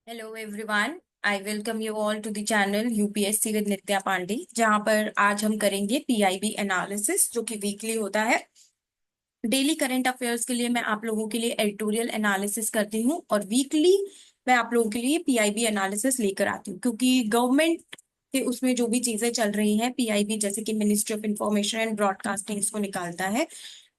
Hello everyone. I welcome you all to the channel UPSC with Nitya Pandey, जहां पर आज हम करेंगे पीआईबी एनालिसिस, जो कि वीकली होता है। डेली करंट अफेयर्स के लिए मैं आप लोगों के लिए एडिटोरियल एनालिसिस करती हूँ, और वीकली मैं आप लोगों के लिए पीआईबी एनालिसिस लेकर आती हूँ, क्योंकि गवर्नमेंट के उसमें जो भी चीजें चल रही हैं, पीआईबी जैसे कि ministry of information and broadcasting इसको निकालता है।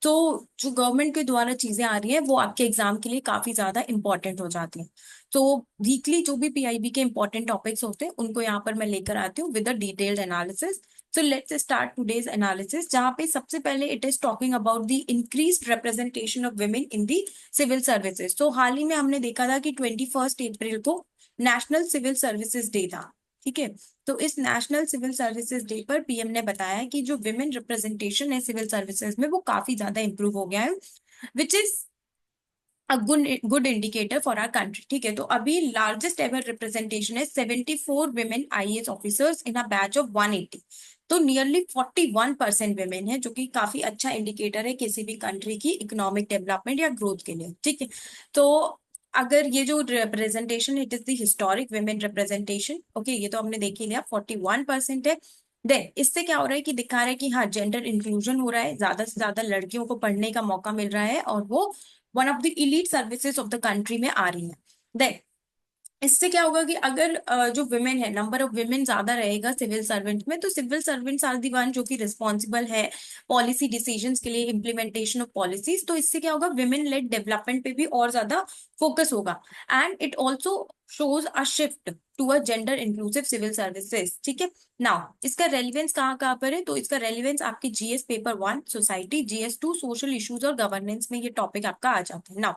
तो जो गवर्नमेंट के द्वारा चीजें आ रही हैं वो आपके एग्जाम के लिए काफी ज्यादा इंपॉर्टेंट हो जाती हैं। तो वीकली जो भी पीआईबी के इंपॉर्टेंट टॉपिक्स होते हैं उनको यहाँ पर मैं लेकर आती हूँ with a detailed analysis. So let's start today's analysis, जहाँ पे सबसे पहले it is talking about the increased representation of women in the civil services. तो हाल ही में हमने देखा था कि 21 अप्रैल को नेशनल सिविल सर्विसेज डे था। ठीक है। तो इस नेशनल सिविल सर्विसेज डे पर पीएम ने बताया कि जो विमेन रिप्रेजेंटेशन है सिविल सर्विसेज में वो काफी ज्यादा इंप्रूव हो गया है, which is a good indicator for our country. ठीक है। तो अभी लार्जेस्ट एवर रिप्रेजेंटेशन है 74 women IAS officers in a batch of 180। तो नियरली 41% विमेन है, जो कि काफी अच्छा इंडिकेटर है किसी भी कंट्री की इकोनॉमिक डेवलपमेंट या ग्रोथ के लिए। ठीक है। तो अगर ये जो representation it is the historic women representation, okay, ये तो हमने देख ही लिया 41% है। देन इससे क्या हो रहा है कि दिखा रहा है कि हाँ, जेंडर इंक्लूजन हो रहा है, ज्यादा से ज्यादा लड़कियों को पढ़ने का मौका मिल रहा है, और वो one of the elite services of the country में आ रही है। देन इससे क्या होगा कि अगर जो विमेन है, नंबर ऑफ विमेन ज्यादा रहेगा सिविल सर्वेंट में, तो civil servants are the one जो कि रिस्पॉन्सिबल है पॉलिसी डिसीजंस के लिए, इम्प्लीमेंटेशन ऑफ पॉलिसीज। तो इससे क्या होगा, विमेन लेड डेवलपमेंट पे भी और ज्यादा फोकस होगा। And it also shows a shift to a gender inclusive civil services. ठीक है। नाउ इसका रेलिवेंस कहाँ कहाँ पर है, तो इसका रेलिवेंस आपके GS paper 1 society, GS 2 social issues और गवर्नेंस में ये टॉपिक आपका आ जाता है। नाउ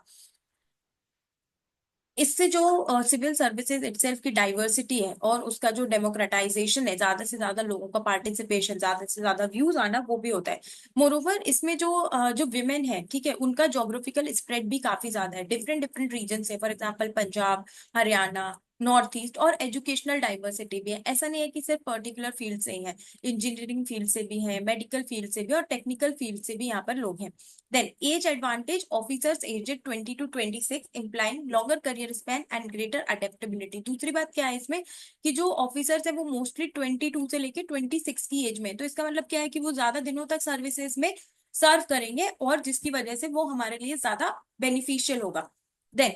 इससे जो सिविल सर्विसेज इटसेल्फ की डाइवर्सिटी है और उसका जो डेमोक्रेटाइजेशन है, ज्यादा से ज्यादा लोगों का पार्टिसिपेशन, ज्यादा से ज्यादा व्यूज आना, वो भी होता है। मोरोवर इसमें जो विमेन है, ठीक है, उनका जोग्राफिकल स्प्रेड भी काफी ज्यादा है, डिफरेंट डिफरेंट रीजन से। For example Punjab, Haryana, north east. और एजुकेशनल डाइवर्सिटी भी है, ऐसा नहीं है कि सिर्फ पर्टिकुलर फील्ड से ही है, इंजीनियरिंग फील्ड से भी है, मेडिकल फील्ड से भी और टेक्निकल फील्ड से भी यहाँ पर लोग हैं। Then age advantage, officers aged 20 to 26 implying longer career span and greater adaptability। दूसरी बात क्या है इसमें कि जो ऑफिसर्स है वो मोस्टली 22 से लेके 26 की एज में, तो इसका मतलब क्या है कि वो ज्यादा दिनों तक सर्विसेज में सर्व करेंगे, और जिसकी वजह से वो हमारे लिए ज्यादा बेनिफिशियल होगा। देन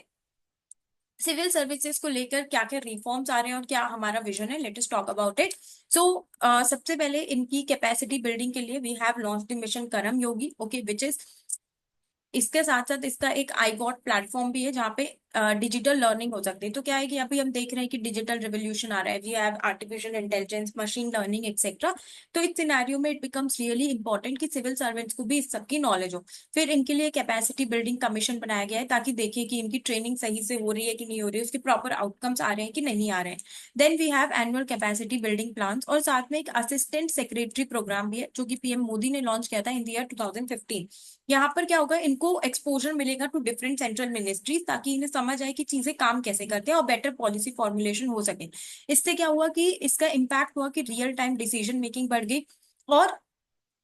सिविल सर्विसेज को लेकर क्या क्या रिफॉर्म्स आ रहे हैं और क्या हमारा विजन है, let us talk about it. So सबसे पहले इनकी कैपेसिटी बिल्डिंग के लिए we have launch the mission Karmayogi, okay, which is, इसके साथ साथ इसका एक आई गॉट प्लेटफॉर्म भी है जहाँ पे डिजिटल लर्निंग हो सकती है। तो क्या है कि अभी हम देख रहे हैं कि डिजिटल रिवोल्यूशन आ रहा है, we have artificial intelligence, machine learning etcetera. तो इस सिनेरियो में इट बिकम्स रियली इंपॉर्टेंट कि सिविल सर्वेंट्स को भी इस सबकी नॉलेज हो। फिर इनके लिए कैपेसिटी बिल्डिंग कमीशन बनाया गया है, ताकि देखिए कि इनकी ट्रेनिंग सही से हो रही है कि नहीं हो रही है, उसके प्रॉपर आउटकम्स आ रहे हैं कि नहीं आ रहे हैं। Then we have annual capacity building plan, और साथ में एक असिस्टेंट सेक्रेटरी प्रोग्राम भी है, जो कि पीएम मोदी ने लॉन्च किया था इन द ईयर 2015। यहाँ पर क्या होगा, इनको एक्सपोजर मिलेगा टू डिफरेंट सेंट्रल मिनिस्ट्रीज, ताकि इन्हें समझ आए कि चीजें काम कैसे करते हैं और बेटर पॉलिसी फॉर्मुलेशन हो सके। इससे क्या हुआ कि इसका इम्पैक्ट हुआ कि रियल टाइम डिसीजन मेकिंग बढ़ गई। और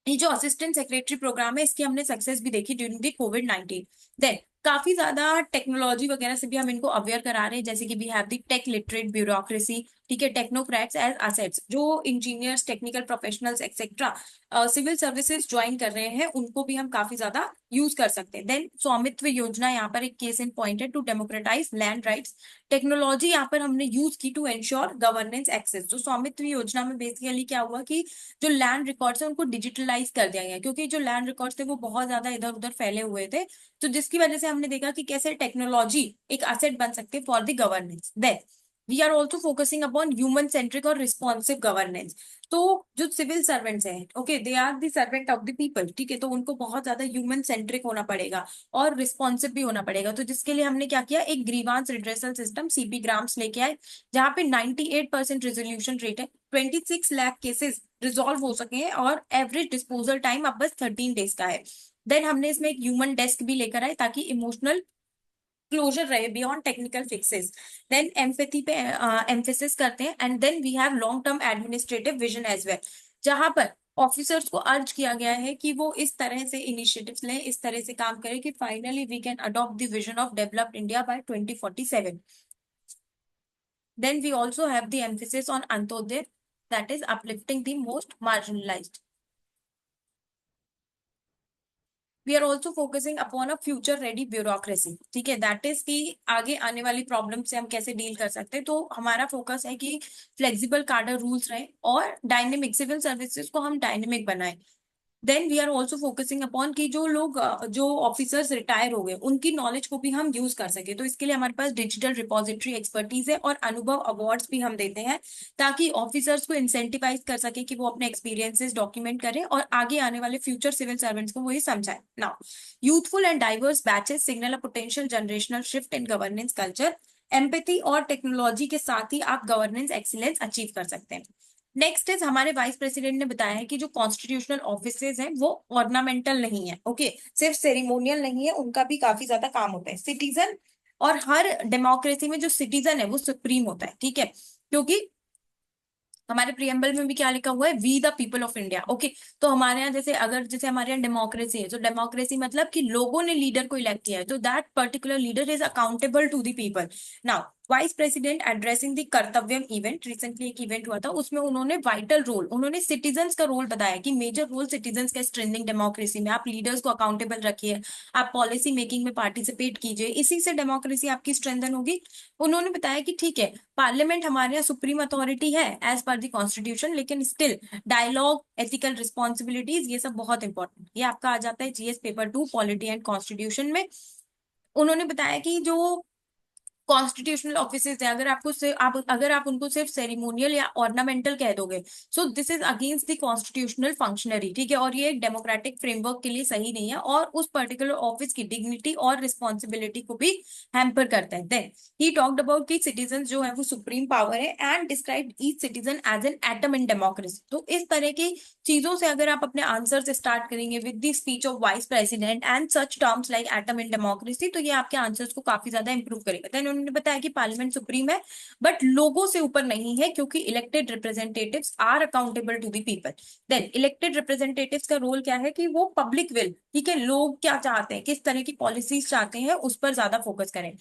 ये जो असिस्टेंट सेक्रेटरी प्रोग्राम है, इसकी हमने सक्सेस भी देखी ड्यूरिंग दी कोविड-19। देन काफी ज्यादा टेक्नोलॉजी वगैरह से भी हम इनको अवेयर करा रहे हैं, जैसे कि we have the tech literate bureaucracy. ठीक है। टेक्नोक्रेट्स एज असेट्स, जो engineers, technical professionals etcetera civil services join कर रहे हैं, उनको भी हम काफी ज्यादा यूज कर सकते हैं। देन स्वामित्व योजना यहाँ पर एक केस इन पॉइंट है to democratize land rights. Technology यहाँ पर हमने यूज की टू एंश्योर गवर्नेंस एक्सेस। तो स्वामित्व योजना में बेसिकली क्या हुआ कि जो लैंड रिकॉर्ड्स है उनको डिजिटलाइज कर दिया गया, क्योंकि जो लैंड रिकॉर्ड्स थे वो बहुत ज्यादा इधर उधर फैले हुए थे। तो जिसकी वजह से हमने देखा कि कैसे टेक्नोलॉजी एक असेट बन सकती है for the governance. Then we are also focusing upon human centric और रिस्पॉन्सिव गवर्नेंस। तो जो सिविल सर्वेंट्स हैं, okay, they are the servant of the people. ठीक है। तो उनको बहुत ज्यादा ह्यूमन सेंट्रिक होना पड़ेगा और रिस्पॉन्सिव भी होना पड़ेगा। तो जिसके लिए हमने क्या किया, एक grievance redressal system CP grams लेके आए, जहाँ पे 98% रेजोल्यूशन रेट है, 26 लाख केसेस रिजॉल्व हो सके हैं, और एवरेज डिस्पोजल टाइम अब बस 13 डेज का है। देन हमने इसमें एक ह्यूमन डेस्क भी लेकर आए, ताकि इमोशनल क्लोजर रहे beyond technical fixes. Then empathy पे एम्फेसिस करते हैं। And then we have long term administrative vision as well, जहां पर ऑफिसर्स को अर्ज किया गया है कि वो इस तरह से इनिशिएटिव्स लें, इस तरह से काम करें कि finally we can adopt the vision of developed India by 2047। Then we also have the emphasis on Antyodaya, that is uplifting the most marginalized. We are also focusing upon a future ready bureaucracy, ठीक है, that is कि आगे आने वाली problem से हम कैसे deal कर सकते हैं। तो हमारा फोकस है कि फ्लेक्सिबल कार्डर रूल्स रहे और डायनेमिक सिविल सर्विसेज को हम डायनेमिक बनाए। Then we are also focusing upon कि जो लोग जो ऑफिसर्स रिटायर हो गए उनकी नॉलेज को भी हम यूज कर सके। तो इसके लिए हमारे पास डिजिटल रिपोजिटरी एक्सपर्टीज है और अनुभव अवार्ड्स भी हम देते हैं, ताकि ऑफिसर्स को इंसेंटिवाइज कर सके कि वो अपने एक्सपीरियंसेस डॉक्यूमेंट करें और आगे आने वाले फ्यूचर सिविल सर्वेंट्स को वो ये समझाए। Now youthful and diverse batches signal a potential generational shift in governance culture. Empathy और टेक्नोलॉजी के साथ ही आप गवर्नेंस एक्सीलेंस अचीव कर सकते हैं। नेक्स्ट इज हमारे वाइस प्रेसिडेंट ने बताया है कि जो कॉन्स्टिट्यूशनल ऑफिसेज हैं वो ऑर्नामेंटल नहीं है, ओके, सिर्फ सेरिमोनियल नहीं है, उनका भी काफी ज्यादा काम होता है। सिटीजन और हर डेमोक्रेसी में जो सिटीजन है वो सुप्रीम होता है, ठीक है, क्योंकि हमारे प्रियम्बल में भी क्या लिखा हुआ है, we the people of India, okay. तो हमारे यहाँ जैसे अगर जैसे हमारे यहाँ डेमोक्रेसी है, तो डेमोक्रेसी मतलब कि लोगों ने लीडर को इलेक्ट किया है, तो that particular leader is accountable to the people. Now vice president addressing the Kartavyam event, recently एक इवेंट हुआ था, उसमें उन्होंने वाइटल रोल, उन्होंने सिटीजन्स का रोल बताया कि मेजर रोल सिटीजन्स का स्ट्रेंथिंग डेमोक्रेसी में, आप लीडर्स को अकाउंटेबल रखिए, आप पॉलिसी मेकिंग में पार्टिसिपेट कीजिए, इसी से डेमोक्रेसी आपकी स्ट्रेंथन होगी। उन्होंने बताया कि ठीक है, पार्लियामेंट हमारे यहाँ सुप्रीम अथॉरिटी है एज पर द कॉन्स्टिट्यूशन, लेकिन स्टिल डायलॉग, एथिकल रिस्पॉन्सिबिलिटीज, ये सब बहुत इंपॉर्टेंट, ये आपका आ जाता है GS paper 2 polity and constitution में। उन्होंने बताया कि जो कॉन्स्टिट्यूशनल ऑफिसेज है, अगर आपको आप अगर आप उनको सिर्फ सेरिमोनियल या ऑर्नामेंटल कह दोगे, so this is against the constitutional functionary, ठीक है, और ये एक डेमोक्रेटिक फ्रेमवर्क के लिए सही नहीं है और उस पर्टिकुलर ऑफिस की डिग्निटी और रिस्पॉन्सिबिलिटी को भी हैम्पर करता है। देन ही टॉक्ड अबाउट कि सिटीजन जो है वो सुप्रीम पावर है and described each citizen as an atom in democracy. तो इस तरह की चीजों से अगर आप अपने आंसर से स्टार्ट करेंगे with the speech of vice president and such terms like atom in democracy, तो ये आपके आंसर्स को काफी ज्यादा इंप्रूव करेगा। देन उन्होंने बताया कि पार्लियामेंट सुप्रीम है बट लोगों से ऊपर नहीं है, क्योंकि elected representatives are accountable to the people. Then elected representatives का रोल क्या है कि वो पब्लिक विल, ठीक है, लोग क्या चाहते हैं, किस तरह की पॉलिसीज चाहते हैं, उस पर ज्यादा फोकस करें।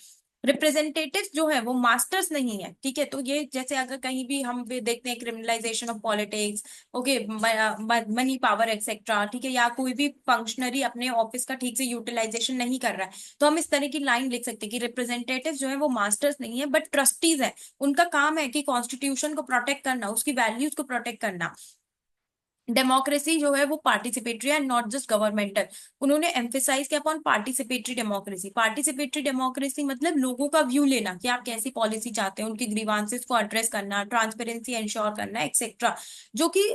रिप्रेजेंटेटिव जो है वो मास्टर्स नहीं है, ठीक है, तो ये जैसे अगर कहीं भी हम भी देखते हैं criminalisation of politics, okay, money power etcetera, ठीक है, या कोई भी फंक्शनरी अपने ऑफिस का ठीक से यूटिलाइजेशन नहीं कर रहा है, तो हम इस तरह की लाइन लिख सकते हैं कि रिप्रेजेंटेटिव जो है वो मास्टर्स नहीं है बट ट्रस्टीज है। उनका काम है कि कॉन्स्टिट्यूशन को प्रोटेक्ट करना, उसकी वैल्यूज को प्रोटेक्ट करना। डेमोक्रेसी जो है वो participatory and not just governmental. उन्होंने एम्फेसाइज किया upon participatory democracy. Participatory democracy मतलब लोगों का व्यू लेना कि आप कैसी पॉलिसी चाहते हैं, उनके ग्रीवांसेस को एड्रेस करना, ट्रांसपेरेंसी इंश्योर करना, एक्सेट्रा, जो कि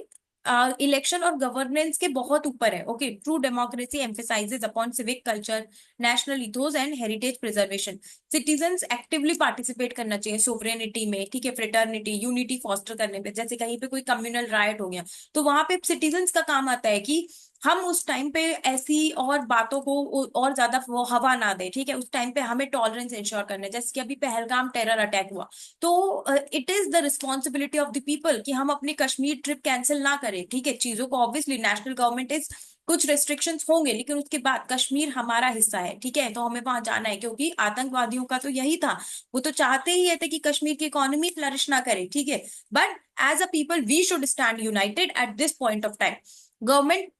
इलेक्शन और गवर्नेंस के बहुत ऊपर है। Okay, true democracy emphasises upon civic culture, national ethos and heritage preservation. Citizens actively participate करना चाहिए सोवरेनिटी में, ठीक है, फ्रेटर्निटी, यूनिटी फॉस्टर करने पे। जैसे कहीं पे कोई कम्युनल राइट हो गया, तो वहां पे सिटीजन्स का काम आता है कि हम उस टाइम पे ऐसी और बातों को और ज्यादा वो हवा ना दे, ठीक है, उस टाइम पे हमें टॉलरेंस इंश्योर करना है। जैसे कि अभी पहलगाम टेरर अटैक हुआ, तो it is the responsibility of the people कि हम अपनी कश्मीर ट्रिप कैंसिल ना करें, ठीक है, चीजों को ऑब्वियसली नेशनल गवर्नमेंट इज, कुछ रेस्ट्रिक्शंस होंगे लेकिन उसके बाद कश्मीर हमारा हिस्सा है, ठीक है, तो हमें वहां जाना है, क्योंकि आतंकवादियों का तो यही था, वो तो चाहते ही ये थे कि कश्मीर की इकोनॉमी फ्लरिश ना करे, ठीक है, but as a people we should stand united at this point of time. Government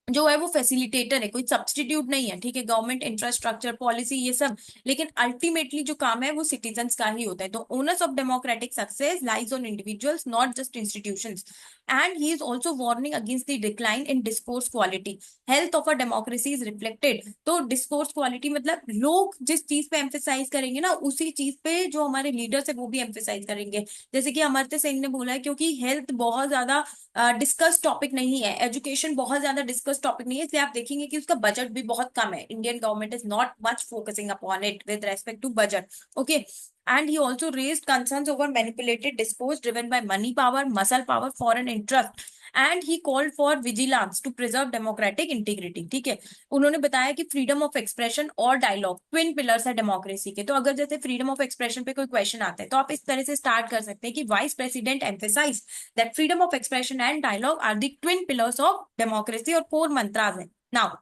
जो है वो फैसिलिटेटर है, कोई सब्सटीट्यूट नहीं है, ठीक है, गवर्नमेंट इंफ्रास्ट्रक्चर पॉलिसी ये सब, लेकिन अल्टीमेटली जो काम है वो सिटीजन्स का ही होता है। तो owners of democratic success lies on individuals not just institutions. And he is also warning against the decline in discourse quality. Health of a democracy is reflected. तो डिस्कोर्स क्वालिटी मतलब लोग जिस चीज पे एम्फेसाइज करेंगे ना, उसी चीज पे जो हमारे लीडर्स है वो भी एम्फेसाइज करेंगे। जैसे कि अमर्त्य सेन ने बोला है, क्योंकि हेल्थ बहुत ज्यादा डिस्कस टॉपिक नहीं है, एजुकेशन बहुत ज्यादा डिस्कस टॉपिक नहीं है, इसलिए आप देखेंगे कि उसका बजट भी बहुत कम है। Indian government is not much focusing upon it with respect to budget, okay. And he also raised concerns over manipulated discourse driven by money power, muscle power, foreign interest. And he called for vigilance to preserve democratic integrity, ठीक है। उन्होंने बताया कि freedom of expression और dialogue twin pillars है democracy के। तो अगर जैसे फ्रीडम ऑफ एक्सप्रेशन पे कोई क्वेश्चन आता है, तो आप इस तरह से स्टार्ट कर सकते हैं कि vice president emphasize that freedom of expression and dialogue are the twin pillars of democracy और कोर मंत्रास है। नाउ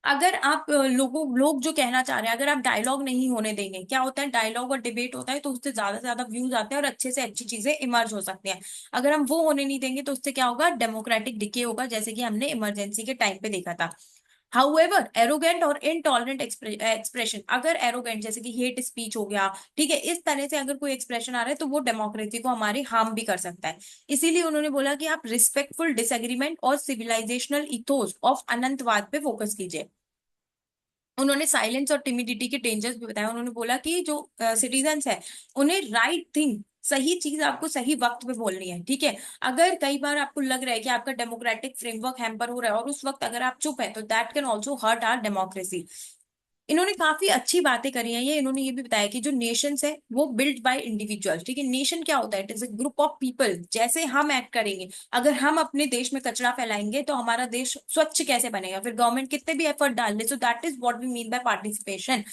अगर आप लोग जो कहना चाह रहे हैं, अगर आप डायलॉग नहीं होने देंगे, क्या होता है, डायलॉग और डिबेट होता है तो उससे ज्यादा से ज्यादा व्यूज आते हैं और अच्छे से अच्छी चीजें इमर्ज हो सकती हैं। अगर हम वो होने नहीं देंगे तो उससे क्या होगा, डेमोक्रेटिक डिके होगा, जैसे कि हमने इमरजेंसी के टाइम पे देखा था। हाउएवर एरोगेंट और इनटॉलरेंट एक्सप्रेशन, अगर एरोगेंट जैसे कि हेट स्पीच हो गया, ठीक है, इस तरह से अगर कोई एक्सप्रेशन आ रहा है तो वो डेमोक्रेसी को हमारी हार्म भी कर सकता है। इसीलिए उन्होंने बोला कि आप रिस्पेक्टफुल डिसएग्रीमेंट और सिविलाइजेशनल इथोस ऑफ अनंतवाद पे फोकस कीजिए। उन्होंने साइलेंस और टिमिडिटी के डेंजर्स भी बताया। उन्होंने बोला कि जो सिटीजन्स है, उन्हें राइट थिंग, सही चीज आपको सही वक्त पे बोलनी है, ठीक है। अगर कई बार आपको लग रहा है कि आपका डेमोक्रेटिक फ्रेमवर्क हैम्पर हो रहा है और उस वक्त अगर आप चुप है तो that can also hurt our democracy. इन्होंने काफी अच्छी बातें करी हैं। ये इन्होंने ये भी बताया कि जो नेशंस है वो बिल्ड बाय इंडिविजुअल्स, ठीक है। नेशन क्या होता है, it is a group of people. जैसे हम एक्ट करेंगे, अगर हम अपने देश में कचरा फैलाएंगे तो हमारा देश स्वच्छ कैसे बनेगा, फिर गवर्नमेंट कितने भी एफर्ट डाल ले। So that is what we mean by participation.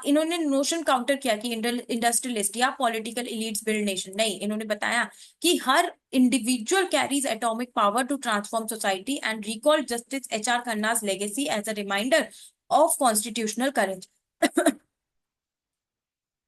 इन्होंने नोशन काउंटर किया कि इंडस्ट्रियलिस्ट या पॉलिटिकल इलीट्स बिल्ड नेशन नहीं। इन्होंने बताया कि हर individual carries atomic power to transform society and recall justice H R Khanna's legacy as a reminder of constitutional courage.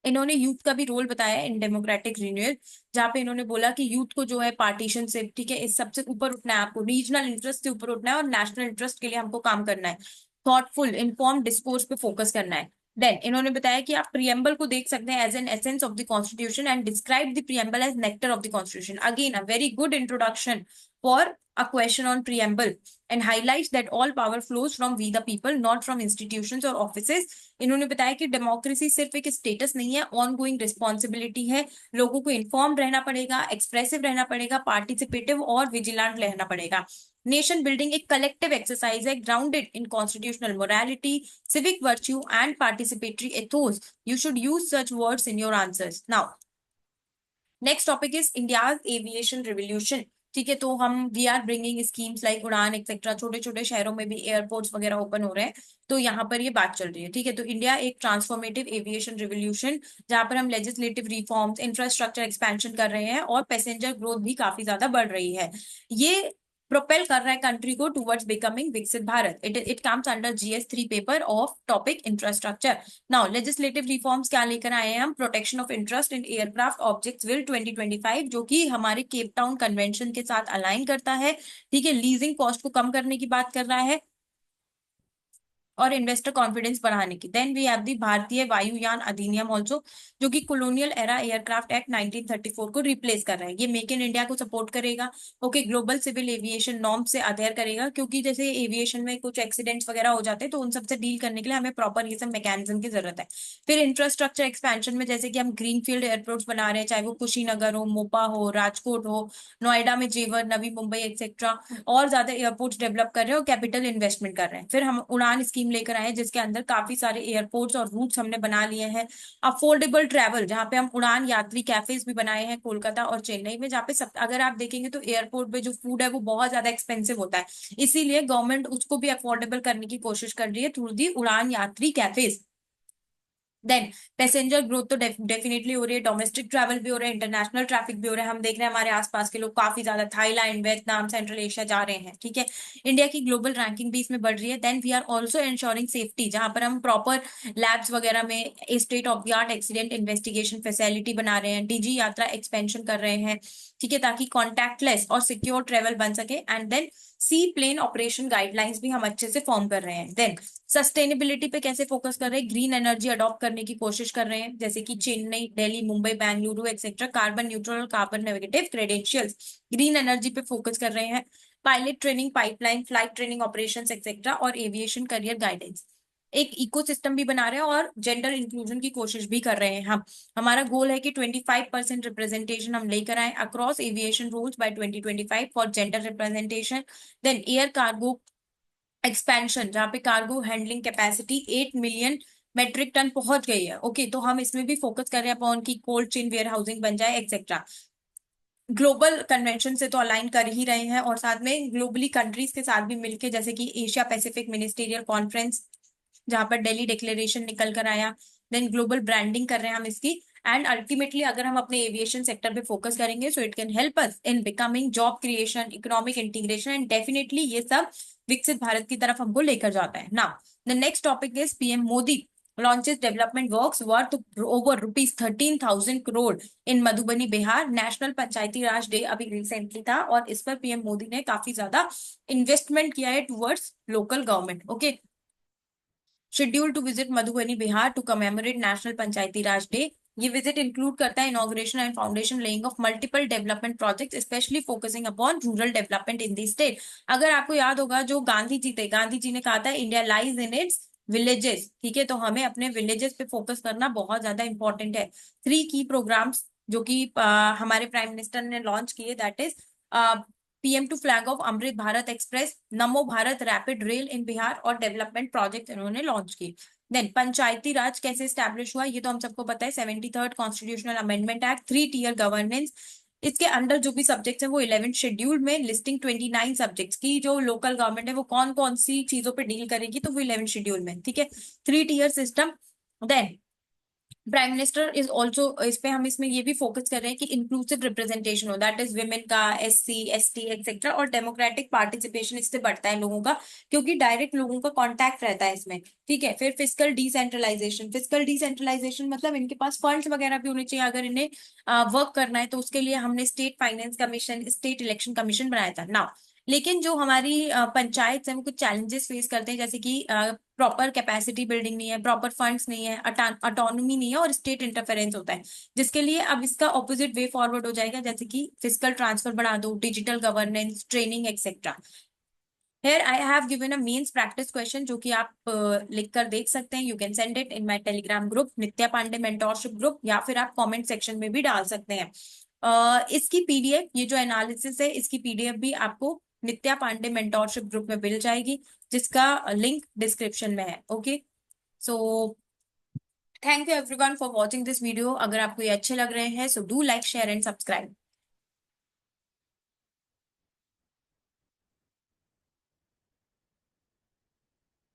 इन्होंने यूथ का भी रोल बताया इन डेमोक्रेटिक रिन्यूअल, जहाँ पे इन्होंने बोला कि यूथ को जो है पार्टीशन से, ठीक है, इस सबसे ऊपर उठना है, आपको रीजनल इंटरेस्ट से ऊपर उठना है और नेशनल इंटरेस्ट के लिए हमको काम करना है। थॉटफुल इन्फॉर्म डिस्कोर्स पे फोकस करना है। देन इन्होंने बताया कि आप प्रियम्बल को देख सकते हैं as an essence of the constitution and describe the preamble as nectar of the constitution. Again a very good introduction for a question on preamble and highlights that all power flows from we the people, not from institutions or offices. इन्होंने बताया कि democracy सिर्फ एक status नहीं है, on going responsibility है। लोगों को इन्फॉर्म रहना पड़ेगा, एक्सप्रेसिव रहना पड़ेगा, पार्टिसिपेटिव और विजिलेंट रहना पड़ेगा। नेशन बिल्डिंग एक कलेक्टिव एक्सरसाइज है, grounded in constitutional morality, civic virtue and participatory ethos. You should use such words in your answers. Now, next topic is India's aviation revolution. ठीक है, तो हम we are bringing schemes like UDAN etcetera, छोटे छोटे शहरों में भी एयरपोर्ट्स वगैरह ओपन हो रहे हैं। तो यहाँ पर ये बात चल रही है, ठीक है। तो इंडिया एक ट्रांसफॉर्मेटिव एविएशन रिवोल्यूशन, जहां पर हम लेजिस्लेटिव रिफॉर्म्स, इंफ्रास्ट्रक्चर एक्सपेंशन कर रहे हैं और पैसेंजर ग्रोथ भी काफी ज्यादा बढ़ रही है। ये प्रोपेल कर रहा है कंट्री को टुवर्ड्स बिकमिंग विकसित Bharat. It comes under GS3 paper of topic infrastructure. Now legislative reforms क्या लेकर आए हैं हम, protection of interest in aircraft objects will 2025, जो कि हमारे केप टाउन कन्वेंशन के साथ अलाइन करता है, ठीक है। लीजिंग कॉस्ट को कम करने की बात कर रहा है और इन्वेस्टर कॉन्फिडेंस बढ़ाने की। देन वी हैव दी भारतीय वायुयान अधिनियम ऑल्सो, जो कि कॉलोनियल एरा एयरक्राफ्ट एक्ट 1934 को रिप्लेस कर रहा है। ये मेक इन इंडिया को सपोर्ट करेगा। Okay, global civil aviation norm से अडेयर करेगा, क्योंकि जैसे एविएशन में कुछ एक्सीडेंट्स वगैरह हो जाते हैं तो उन सबसे डील करने के लिए हमें प्रॉपर ये सब मैकेनिज्म की जरूरत है। फिर इंफ्रास्ट्रक्चर एक्सपेंशन में जैसे कि हम ग्रीन फील्ड एयरपोर्ट्स बना रहे हैं, चाहे वो कुशीनगर हो, मोपा हो, राजकोट हो, नोएडा में जेवर, नवी मुंबई एक्सेट्रा, और ज्यादा एयरपोर्ट्स डेवलप कर रहे हैं और कैपिटल इन्वेस्टमेंट कर रहे हैं। फिर हम उड़ान स्कीम लेकर आए जिसके अंदर काफी सारे एयरपोर्ट्स और रूट्स हमने बना लिए हैं। अफोर्डेबल ट्रैवल, जहाँ पे हम उड़ान यात्री कैफेज भी बनाए हैं कोलकाता और चेन्नई में, जहाँ पे सब अगर आप देखेंगे तो एयरपोर्ट पे जो फूड है वो बहुत ज्यादा एक्सपेंसिव होता है। इसीलिए गवर्नमेंट उसको भी अफोर्डेबल करने की कोशिश कर रही है थ्रू दी उड़ान यात्री कैफेज। देन पैसेंजर ग्रोथ तो डेफिनेटली हो रही है, डोमेस्टिक ट्रैवल भी हो रहा है, इंटरनेशनल ट्रैफिक भी हो रहा है। हम देख रहे हैं हमारे आसपास के लोग काफी ज्यादा थाईलैंड, वियतनाम, सेंट्रल एशिया जा रहे हैं, ठीक है। इंडिया की ग्लोबल रैंकिंग भी इसमें बढ़ रही है। Then we are also ensuring safety, जहां पर हम प्रॉपर लैब्स वगैरह में state of the art accident investigation facility बना रहे हैं, डीजी यात्रा एक्सपेंशन कर रहे हैं, ठीक है, ताकि कॉन्टैक्टलेस और सिक्योर ट्रेवल बन सके। And then seaplane operation guidelines भी हम अच्छे से फॉर्म कर रहे हैं। देन सस्टेनेबिलिटी पे कैसे फोकस कर रहे हैं, ग्रीन एनर्जी अडॉप्ट करने की कोशिश कर रहे हैं, जैसे कि Chennai, Delhi, Mumbai, Bengaluru etcetera, carbon neutral और carbon negative credentials, green energy पे फोकस कर रहे हैं। Pilot training, pipeline, flight training operations etcetera और एविएशन करियर गाइडेंस। एक इकोसिस्टम भी बना रहे हैं और जेंडर इंक्लूजन की कोशिश भी कर रहे हैं हम। हमारा गोल है कि 25% रिप्रेजेंटेशन हम लेकर आए across aviation rules by 2025 for gender representation. Then air cargo expansion, जहाँ पे cargo handling capacity 8 million metric ton पहुंच गई है। ओके, तो हम इसमें भी फोकस कर रहे हैं अपॉन की कोल्ड चेन वेयर हाउसिंग बन जाए एक्सेट्रा। ग्लोबल कन्वेंशन से तो अलाइन कर ही रहे हैं और साथ में ग्लोबली कंट्रीज के साथ भी मिलके, जैसे कि एशिया पैसिफिक मिनिस्टीरियल कॉन्फ्रेंस, जहां पर दिल्ली डिक्लेरेशन निकल कर आया। देन ग्लोबल ब्रांडिंग कर रहे हैं हम इसकी। एंड अल्टीमेटली अगर हम अपने एविएशन सेक्टर पे फोकस करेंगे so it can help us in becoming job creation, economic integration and definitely ये सब विकसित भारत की तरफ हमको लेकर जाता है। Now the next topic is PM Modi launches development works worth over rupees 13,000 crore in Madhubani Bihar. National Panchayati Raj day अभी रिसेंटली था और इस पर पीएम मोदी ने काफी ज्यादा इन्वेस्टमेंट किया है towards local government. Okay, schedule to visit Madhubani Bihar to commemorate national Panchayati Raj day. ये विजिट इंक्लूड करता है inauguration and foundation laying of multiple development projects specially focusing upon rural development in the state. अगर आपको याद होगा जो गांधी जी थे, गांधी जी ने कहा था India lies in its villages. ठीक है, तो हमें अपने विलेजेस पे फोकस करना बहुत ज्यादा इंपॉर्टेंट है। 3 की प्रोग्राम्स जो कि हमारे प्राइम मिनिस्टर ने लॉन्च किए, that is PM to flag off Amrit Bharat express, Namo Bharat rapid rail in Bihar और डेवलपमेंट प्रोजेक्ट इन्होंने लॉन्च किए। देन पंचायती राज कैसे स्टैब्लिश हुआ, ये तो हम सबको पता है, 73rd constitutional amendment act, 3 tier governance. इसके अंडर जो भी सब्जेक्ट्स हैं वो 11th शेड्यूल में लिस्टिंग 29 सब्जेक्ट्स की जो लोकल गवर्नमेंट है वो कौन कौन सी चीजों पे डील करेगी, तो वो 11th शेड्यूल में। ठीक है, 3 tier system. Then prime minister is also, इस पे हम इसमें ये भी फोकस कर रहे हैं कि इंक्लूसिव रिप्रेजेंटेशन हो, दैट इज विमेन का, एससी एसटी एक्सेट्रा, और डेमोक्रेटिक पार्टिसिपेशन इससे बढ़ता है लोगों का, क्योंकि डायरेक्ट लोगों का कांटेक्ट रहता है इसमें। ठीक है, फिर फिजिकल डिसेंट्रलाइजेशन। फिजिकल डिसेंट्रलाइजेशन मतलब इनके पास फंड्स वगैरह भी होने चाहिए अगर इन्हें वर्क करना है, तो उसके लिए हमने state finance commission, state election commission बनाया था ना। लेकिन जो हमारी पंचायत है वो कुछ चैलेंजेस फेस करते हैं, जैसे कि प्रॉपर कैपेसिटी बिल्डिंग नहीं है, प्रॉपर फंड्स नहीं है, अटोनॉमी नहीं है और स्टेट इंटरफेरेंस होता है, जिसके लिए अब इसका ऑपोजिट वे फॉरवर्ड हो जाएगा, जैसे कि फिजिकल ट्रांसफर बढ़ा दो, digital governance, training etcetera. Here I have given a means practice question जो कि आप लिख कर देख सकते हैं। You can send it in my Telegram group Nitya Pandey mentorship group, या फिर आप कमेंट सेक्शन में भी डाल सकते हैं। इसकी पीडीएफ, ये जो एनालिसिस है इसकी पीडीएफ भी आपको नित्या पांडे मेंटोरशिप ग्रुप में मिल जाएगी, जिसका लिंक डिस्क्रिप्शन में है। Okay, so thank you everyone for watching this video. अगर आपको ये अच्छे लग रहे हैं so do like share and subscribe.